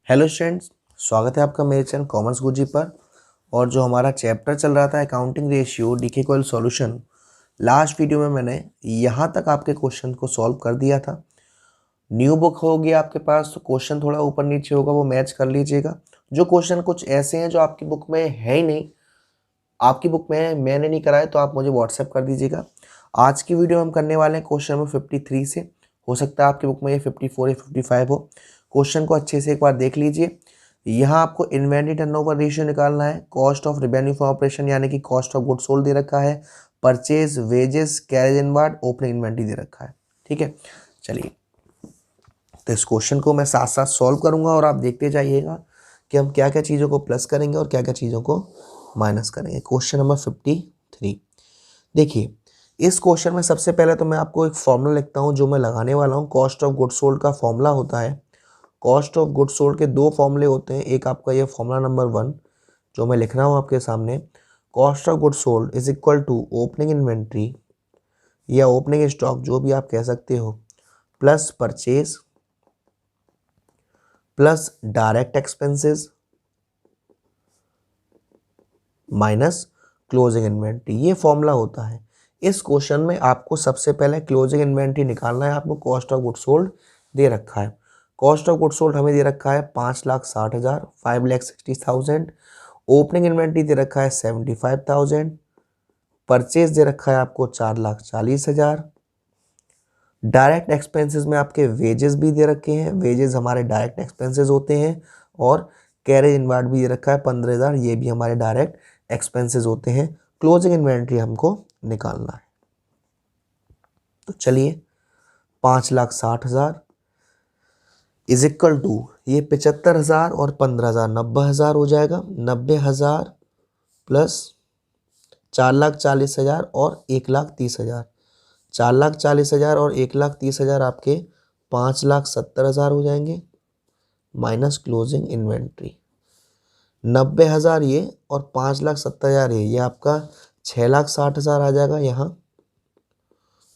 Hello students, स्वागत है आपका मेरे चैनल कॉमर्स गुरुजी पर। और जो हमारा चैप्टर चल रहा था अकाउंटिंग रेशियो डीके इक्वल सॉल्यूशन, लास्ट वीडियो में मैंने यहाँ तक आपके क्वेश्चन को सॉल्व कर दिया था। न्यू बुक होगी आपके पास तो क्वेश्चन थोड़ा ऊपर नीचे होगा, वो मैच कर लीजिएगा। जो क्वेश्चन कुछ ऐसे हैं जो आपकी बुक में है ही नहीं, आपकी बुक में मैंने नहीं कराए, तो आप मुझे व्हाट्सएप कर दीजिएगा। आज की वीडियो हम करने वाले हैं क्वेश्चन नंबर 53 से। हो सकता है आपकी बुक में ये 54 या 55 हो। क्वेश्चन को अच्छे से एक बार देख लीजिए। यहाँ आपको इन्वेंटरी टर्नओवर रेशियो निकालना है, cost of revenue for operation यानी कि कॉस्ट ऑफ गुड्स सोल्ड दे रखा है, purchase, wages, carriage inward, opening inventory दे रखा है। ठीक है, चलिए तो इस क्वेश्चन को मैं साथ साथ सॉल्व करूंगा और आप देखते जाइएगा कि हम क्या क्या चीज़ों को प्लस करेंगे और क्या क्या चीज़ों को माइनस करेंगे। क्वेश्चन नंबर 53, देखिए इस क्वेश्चन में सबसे पहले तो मैं आपको एक फॉर्मूला लिखता हूं जो मैं लगाने वाला हूं। कॉस्ट ऑफ गुड्स सोल्ड का फॉर्मूला होता है, कॉस्ट ऑफ गुड्स सोल्ड के दो फॉर्मूले होते हैं। एक आपका ये फॉर्मूला नंबर 1 जो मैं लिख रहा हूँ आपके सामने, cost of goods sold is equal to opening inventory या ओपनिंग स्टॉक, जो भी आप कह सकते हो, plus purchase plus direct expenses minus closing inventory. ये फॉर्मूला होता है। इस क्वेश्चन में आपको सबसे पहले क्लोजिंग इन्वेंट्री निकालना है। आपको कॉस्ट ऑफ गुड्स सोल्ड दे रखा है, कॉस्ट ऑफ गुड्स सोल्ड हमें दे रखा है 5,60,000, 5,60,000। ओपनिंग इन्वेंट्री दे रखा है 75,000। परचेज दे रखा है आपको 4,40,000। डायरेक्ट एक्सपेंसेस में आपके वेजेस भी दे रखे हैं, वेजेस हमारे डायरेक्ट एक्सपेंसेस होते हैं। और कैरेज इनवार्ड भी दे रखा है 15,000, ये भी हमारे डायरेक्ट एक्सपेंसेस होते हैं। क्लोजिंग इन्वेंट्री हमको निकालना है। तो चलिए 5,60,000 इज इक्वल टू ये 75,000 और 15,000 90,000 हो जाएगा। 90,000 प्लस 4,40,000 और 1,30,000। 4,40,000 और 1,30,000 आपके 5,70,000 हो जाएंगे, माइनस क्लोजिंग इन्वेंट्री। 90,000 ये और 5,70,000 ये आपका 6,60,000 आ जाएगा यहाँ।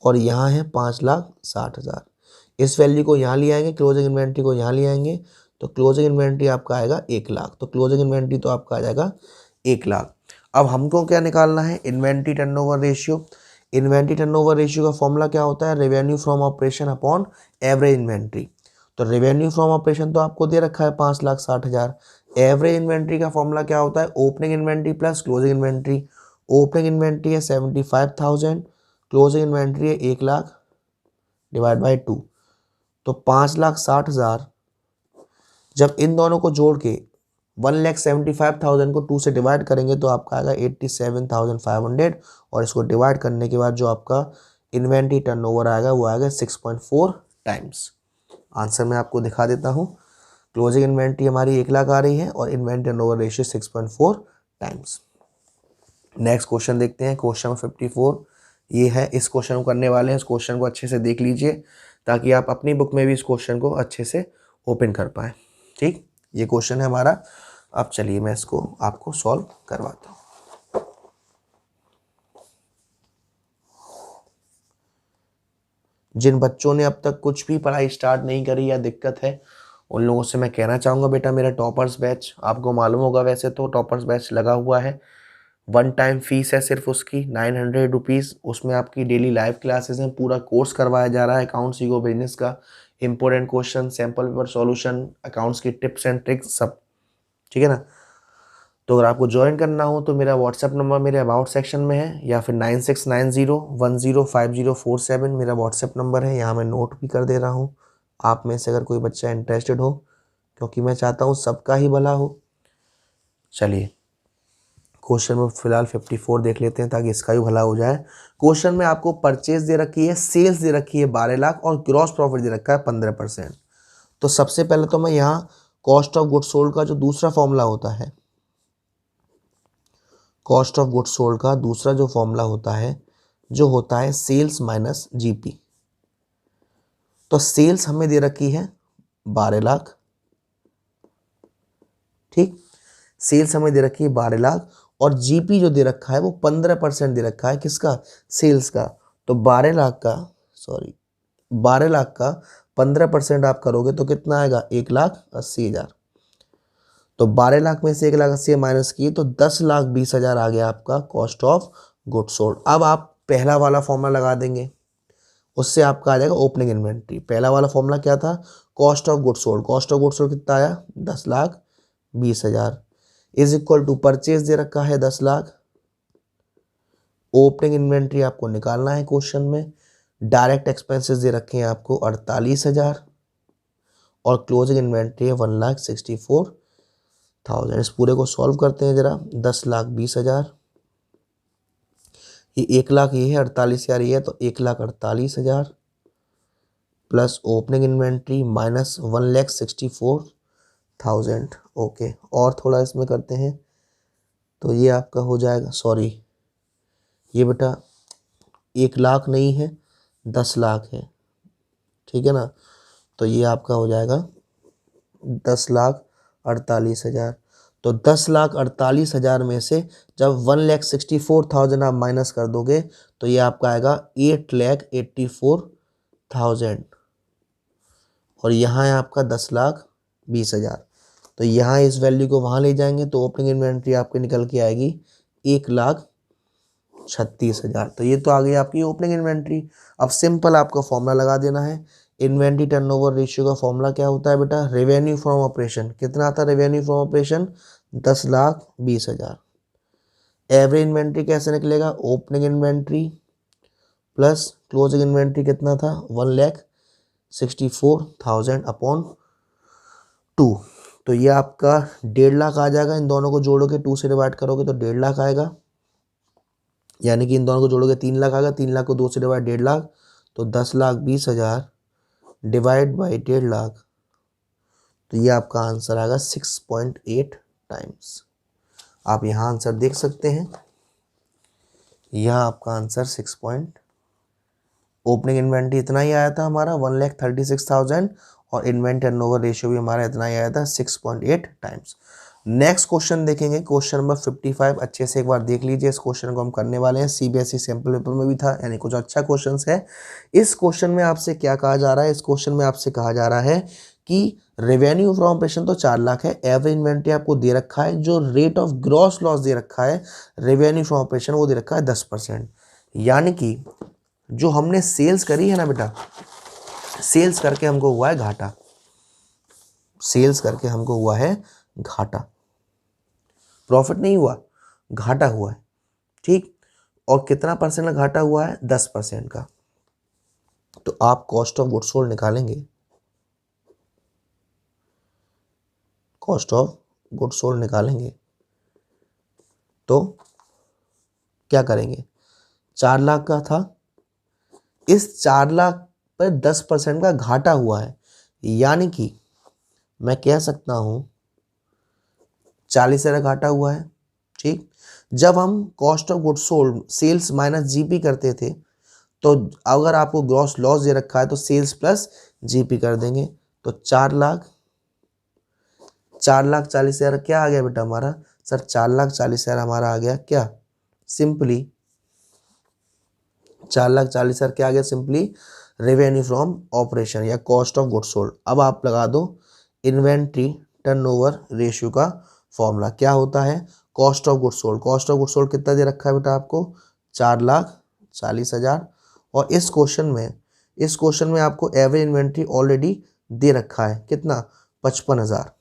और यहाँ है 5,60,000। इस वैल्यू को यहाँ ले आएंगे, क्लोजिंग इन्वेंट्री को यहाँ ले आएंगे, तो क्लोजिंग इन्वेंट्री आपका आएगा 1,00,000। तो क्लोजिंग इन्वेंट्री तो आपका आ जाएगा 1,00,000। अब हमको क्या निकालना है? Inventory turnover ratio. Inventory turnover ratio का फॉर्मूला क्या होता है? Revenue from operation upon average inventory. तो रेवेन्यू फ्रॉम ऑपरेशन तो आपको दे रखा है 5,60,000। एवरेज इन्वेंट्री का फॉर्मूला क्या होता है? Opening inventory plus closing inventory. Opening inventory है 75,000, क्लोजिंग इन्वेंट्री है 1,00,000 डिवाइड बाई 2। तो 5,60,000 जब इन दोनों को जोड़ के 1,75,000 को 2 से डिवाइड करेंगे तो आपका आएगा 87,500। और इसको डिवाइड करने के बाद जो आपका इन्वेंट्री टर्नओवर आएगा वो आएगा 6.4 टाइम्स। आंसर मैं आपको दिखा देता हूँ। क्लोजिंग इन्वेंट्री हमारी 1,00,000 आ रही है और inventory turnover ratio 6.4 times. Next question देखते हैं, क्वेश्चन नंबर 54 ये है। इस क्वेश्चन को करने वाले हैं, इस क्वेश्चन को अच्छे से देख लीजिए ताकि आप अपनी बुक में भी इस क्वेश्चन को अच्छे से ओपन कर पाएँ। ठीक, ये क्वेश्चन है हमारा। अब चलिए मैं इसको आपको सॉल्व करवाता हूँ। जिन बच्चों ने अब तक कुछ भी पढ़ाई स्टार्ट नहीं करी या दिक्कत है, उन लोगों से मैं कहना चाहूँगा, बेटा मेरा टॉपर्स बैच आपको मालूम होगा, वैसे तो टॉपर्स बैच लगा हुआ है। 1 टाइम फीस है सिर्फ उसकी 900 रुपीज़। उसमें आपकी डेली लाइव क्लासेस हैं, पूरा कोर्स करवाया जा रहा है अकाउंट्स सीखो बिजनेस का। Important question, sample paper solution, accounts की टिप्स एंड ट्रिक्स सब। ठीक है ना? तो अगर आपको ज्वाइन करना हो तो मेरा व्हाट्सएप नंबर मेरे अबाउट सेक्शन में है, या फिर 9690105047 मेरा व्हाट्सएप नंबर है। यहाँ मैं नोट भी कर दे रहा हूँ। आप में से अगर कोई बच्चा इंटरेस्टेड हो, क्योंकि मैं चाहता हूँ सबका ही भला हो। चलिए क्वेश्चन में फिलहाल 54 देख लेते हैं ताकि इसका भी भला हो जाए। क्वेश्चन में आपको परचेज दे रखी है, सेल्स दे रखी है 12,00,000 और ग्रॉस प्रॉफिट दे रखा है 15%। तो सबसे पहले तो मैं यहाँ कॉस्ट ऑफ गुड्स सोल्ड का जो दूसरा फॉर्मूला होता है, कॉस्ट ऑफ गुड्स सोल्ड का दूसरा जो फॉर्मूला होता है, जो होता है सेल्स माइनस जीपी। तो सेल्स हमें दे रखी है 12,00,000। ठीक, सेल्स हमें दे रखी है 12,00,000 और जीपी जो दे रखा है वो 15% दे रखा है। किसका? सेल्स का। तो 12,00,000 का 15% आप करोगे तो कितना आएगा? 1,80,000। तो 12 लाख में से 1,80,000 माइनस किए तो 10,20,000 आ गया आपका कॉस्ट ऑफ गुड्स सोल्ड। अब आप पहला वाला फॉर्मूला लगा देंगे, उससे आपका आ जाएगा ओपनिंग इन्वेंट्री। पहला वाला फॉर्मूला क्या था, cost of goods sold. Cost of goods sold कितना आया, 10,20,000 इज इक्वल टू परचेज दे रखा है 10 लाख, ओपनिंग इन्वेंट्री आपको निकालना है क्वेश्चन में, डायरेक्ट एक्सपेंसेस दे रखे हैं आपको 48,000 और क्लोजिंग इन्वेंट्री है 1,64,000। इस पूरे को सॉल्व करते हैं जरा। 10,20,000, ये 1 लाख ये है, 48,000 ये है, तो 1,48,000 plus opening inventory minus 1,64,000। Okay, और थोड़ा इसमें करते हैं तो ये आपका हो जाएगा, सॉरी ये बेटा 1 लाख नहीं है 10 लाख है, ठीक है ना। तो ये आपका हो जाएगा 10,48,000। तो 10,48,000 में से जब 1,64,000 आप माइनस कर दोगे तो ये आपका आएगा 8,84,000 और यहाँ है आपका 10,20,000। तो यहाँ इस वैल्यू को वहाँ ले जाएंगे तो ओपनिंग इन्वेंट्री आपकी निकल के आएगी 1,36,000। तो ये तो आ गई आपकी ओपनिंग इन्वेंट्री। अब सिंपल आपका फॉर्मूला लगा देना है। इन्वेंट्री टर्नओवर रेशियो का फॉर्मूला क्या होता है बेटा, रेवेन्यू फ्रॉम ऑपरेशन। कितना आता है revenue from operation, 10,20,000। Average inventory कैसे निकलेगा, opening inventory plus closing inventory कितना था, 1,64,000 अपॉन 2। तो ये आपका 1.5 लाख आ जाएगा। इन दोनों को जोड़ोगे 2 से डिवाइड करोगे तो 1.5 लाख आएगा, यानी कि इन दोनों को जोड़ोगे 3 लाख आएगा। 3 लाख को 2 से डिवाइड 1.5 लाख, तो 10,20,000 डिवाइड बाई 1.5 लाख, तो ये आपका आंसर आएगा 6.8 टाइम्स। आप यहाँ आंसर देख सकते हैं, यह आपका आंसर 6 पॉइंट, ओपनिंग इन्वेंट्री इतना ही आया था हमारा 1,36,000 और इन्वेंट्री टर्नओवर रेशियो भी हमारा इतना ही आया था 6.8 टाइम्स। नेक्स्ट क्वेश्चन देखेंगे, क्वेश्चन नंबर 55। अच्छे से एक बार देख लीजिए, इस क्वेश्चन को हम करने वाले हैं, सीबीएसई सैंपल पेपर में भी था, यानी कुछ अच्छा क्वेश्चन है। इस क्वेश्चन में आपसे क्या कहा जा रहा है, इस क्वेश्चन में आपसे कहा जा रहा है कि रेवेन्यू फ्रॉम ऑपरेशन तो 4 लाख है, एवरेज इन्वेंट्री आपको दे रखा है, जो रेट ऑफ ग्रॉस लॉस दे रखा है रेवेन्यू फ्रॉम ऑपरेशन वो दे रखा है 10%। यानी कि जो हमने सेल्स करी है ना बेटा, सेल्स करके हमको हुआ है घाटा, सेल्स करके हमको हुआ है घाटा, प्रॉफिट नहीं हुआ, घाटा हुआ है, ठीक। और कितना परसेंट का घाटा हुआ है, 10% का। तो आप कॉस्ट ऑफ गुड्स सोल्ड निकालेंगे, कॉस्ट ऑफ गुड्स सोल्ड निकालेंगे तो क्या करेंगे, 4 लाख का था, इस 4 लाख पर 10% का घाटा हुआ है, यानी कि मैं कह सकता हूं 40,000 घाटा हुआ है, ठीक। जब हम cost of goods sold sales minus GP करते थे, तो अगर आपको ग्रॉस लॉस दे रखा है तो सेल्स प्लस जीपी कर देंगे। तो 4,40,000 क्या आ गया बेटा हमारा, सर 4,40,000 हमारा आ गया क्या, सिंपली 4,40,000 क्या आ गया, सिंपली रेवेन्यू फ्रॉम ऑपरेशन या कॉस्ट ऑफ गुड्स सोल्ड। अब आप लगा दो इन्वेंट्री टर्नओवर रेशियो का फॉर्मूला, क्या होता है, cost of goods sold. Cost of goods sold कितना दे रखा है बेटा आपको, 4,40,000। और इस क्वेश्चन में आपको एवरेज इन्वेंट्री ऑलरेडी दे रखा है, कितना, 55,000।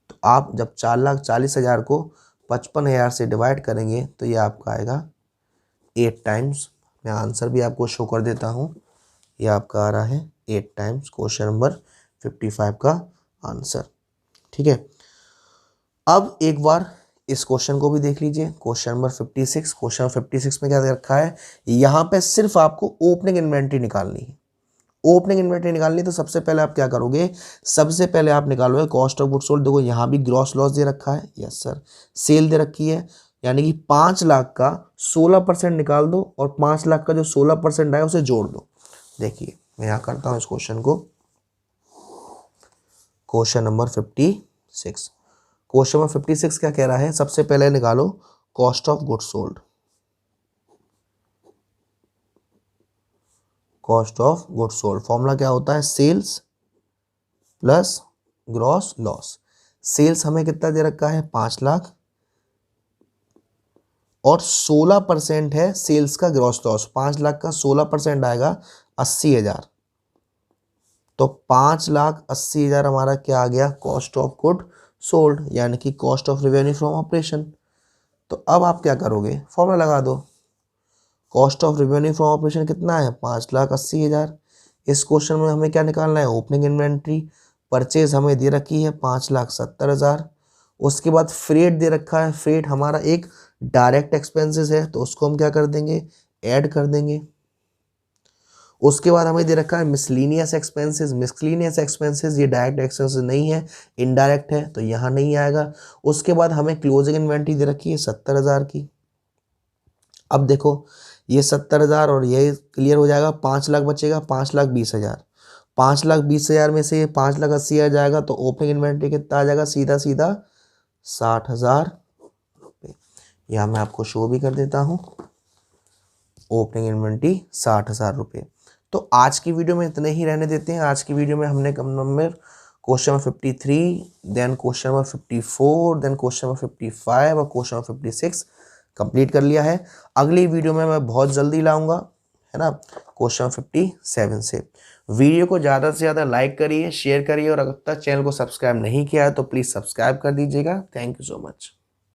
तो आप जब 4,40,000 को 55,000 से डिवाइड करेंगे तो ये आपका आएगा 8 टाइम्स। मैं आंसर भी आपको शो कर देता हूँ, ये आपका आ रहा है 8 टाइम्स, क्वेश्चन नंबर 55 का आंसर, ठीक है। अब एक बार इस क्वेश्चन को भी देख लीजिए, क्वेश्चन नंबर 56। क्वेश्चन 56 में क्या दे रखा है, यहाँ पे सिर्फ आपको ओपनिंग इन्वेंट्री निकालनी है। ओपनिंग इन्वेंट्री निकालनी, तो सबसे पहले आप क्या करोगे, सबसे पहले आप निकालोगे कॉस्ट ऑफ गुड्स सोल्ड। देखो यहाँ भी ग्रॉस लॉस दे रखा है, यस सर, सेल दे रखी है, यानी कि 5 लाख का 16% निकाल दो और 5 लाख का जो 16% आया उसे जोड़ दो। देखिए मैं यहाँ करता हूँ इस क्वेश्चन को, क्वेश्चन नंबर 56। क्वेश्चन नंबर 56 क्या कह रहा है, सबसे पहले निकालो cost of goods sold, cost of goods sold formula क्या होता है, सेल्स प्लस ग्रॉस लॉस। सेल्स हमें कितना दे रखा है 5 लाख और 16% है सेल्स का ग्रॉस लॉस। 5 लाख का 16% आएगा 80,000। तो 5,80,000 हमारा क्या आ गया, कॉस्ट ऑफ गुड सोल्ड, यानी कि cost of revenue from operation. तो अब आप क्या करोगे, फॉर्मूला लगा दो। Cost of revenue from operation कितना है 5,80,000। इस क्वेश्चन में हमें क्या निकालना है, ओपनिंग इन्वेंट्री। परचेज हमें दे रखी है 5,70,000। उसके बाद फ्रेट दे रखा है, फ्रेट हमारा एक डायरेक्ट एक्सपेंसेस है, तो उसको हम क्या कर देंगे, ऐड कर देंगे। उसके बाद हमें दे रखा है मिसलीनियस एक्सपेंसेस। मिसलीनियस एक्सपेंसेस ये डायरेक्ट एक्सपेंसेस नहीं है, इनडायरेक्ट है, तो यहाँ नहीं आएगा। उसके बाद हमें क्लोजिंग इन्वेंट्री दे रखी है 70,000 की। अब देखो ये 70,000 और ये क्लियर हो जाएगा, 5 लाख बचेगा, 5,20,000। 5,20,000 में से ये 5,80,000 जाएगा, तो ओपनिंग इन्वेंट्री कितना आ जाएगा, सीधा सीधा 60,000 रुपये। यहाँ मैं आपको शो भी कर देता हूँ, ओपनिंग इन्वेंट्री 60,000 रुपये। तो आज की वीडियो में इतने ही रहने देते हैं। आज की वीडियो में हमने कम number question number 53, then question number 54, then question number 55 और क्वेश्चन नंबर 56 कंप्लीट कर लिया है। अगली वीडियो में मैं बहुत जल्दी लाऊंगा, है ना, क्वेश्चन 57 से। वीडियो को ज़्यादा से ज़्यादा लाइक करिए, शेयर करिए, और अगर तक चैनल को सब्सक्राइब नहीं किया है तो प्लीज़ सब्सक्राइब कर दीजिएगा। Thank you so much.